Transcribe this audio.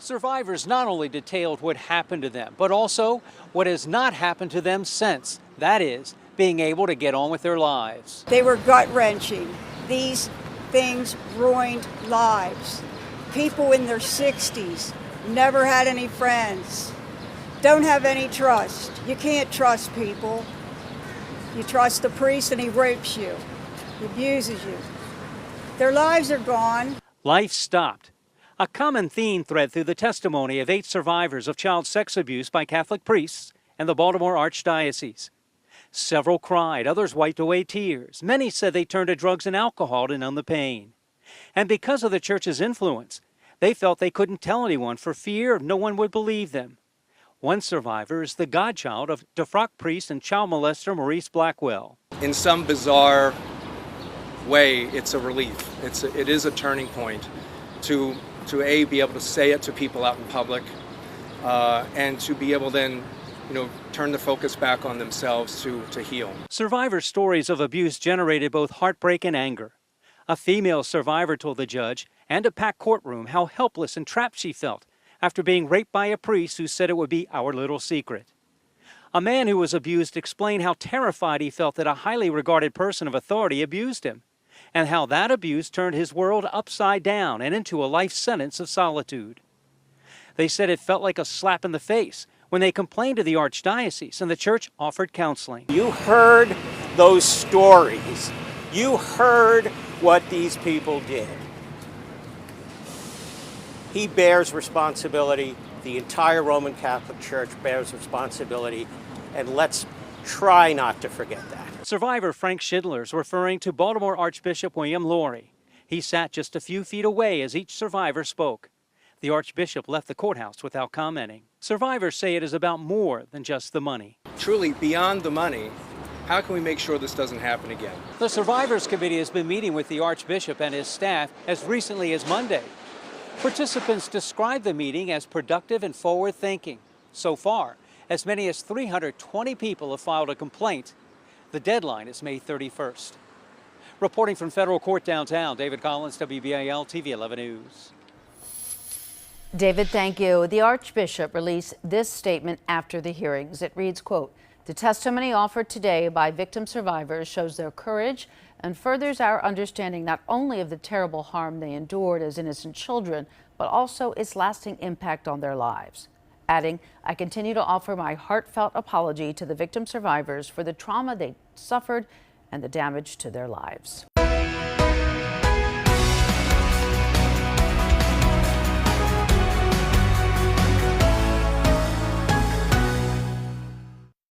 Survivors not only detailed what happened to them, but also what has not happened to them since. That is, being able to get on with their lives. They were gut-wrenching. These things ruined lives. People in their 60s never had any friends, don't have any trust. You can't trust people. You trust the priest and he rapes you, he abuses you. Their lives are gone. Life stopped. A common theme thread through the testimony of 8 survivors of child sex abuse by Catholic priests and the Baltimore Archdiocese. Several cried, others wiped away tears. Many said they turned to drugs and alcohol to numb the pain. And because of the church's influence, they felt they couldn't tell anyone for fear no one would believe them. One survivor is the godchild of defrocked priest and child molester Maurice Blackwell. In some bizarre way, it's a relief. It is a turning point to be able to say it to people out in public, and to be able then, turn the focus back on themselves to heal. Survivor stories of abuse generated both heartbreak and anger. A female survivor told the judge and a packed courtroom how helpless and trapped she felt after being raped by a priest who said it would be our little secret. A man who was abused explained how terrified he felt that a highly regarded person of authority abused him, and how that abuse turned his world upside down and into a life sentence of solitude. They said it felt like a slap in the face when they complained to the Archdiocese and the church offered counseling. You heard those stories. You heard what these people did. He bears responsibility. The entire Roman Catholic Church bears responsibility, and let's try not to forget that. Survivor Frank Schindler is referring to Baltimore Archbishop William Lori. He sat just a few feet away as each survivor spoke. The Archbishop left the courthouse without commenting. Survivors say it is about more than just the money. Truly, beyond the money, how can we make sure this doesn't happen again? The Survivors Committee has been meeting with the Archbishop and his staff as recently as Monday. Participants describe the meeting as productive and forward-thinking. So far, as many as 320 people have filed a complaint. The deadline is May 31st. Reporting from Federal Court downtown, David Collins, WBAL-TV 11 News. David, thank you. The Archbishop released this statement after the hearings. It reads, quote, "The testimony offered today by victim survivors shows their courage and furthers our understanding not only of the terrible harm they endured as innocent children, but also its lasting impact on their lives." Adding, "I continue to offer my heartfelt apology to the victim survivors for the trauma they suffered and the damage to their lives."